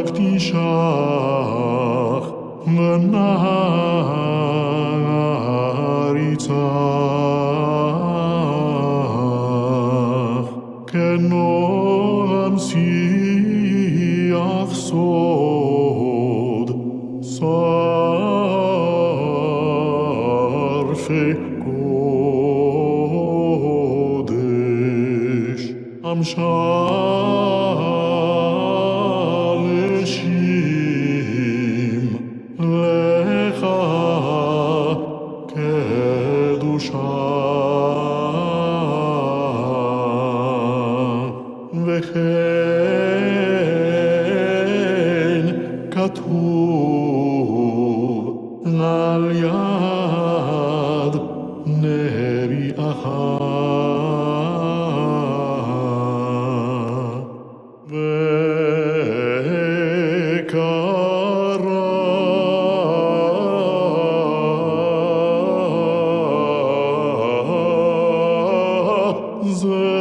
נקדישך ונעריצך כנועם שיח סוד שרפי קודש המשלשים לך קדושה וכן כתוב על יד נביאך וקרא זה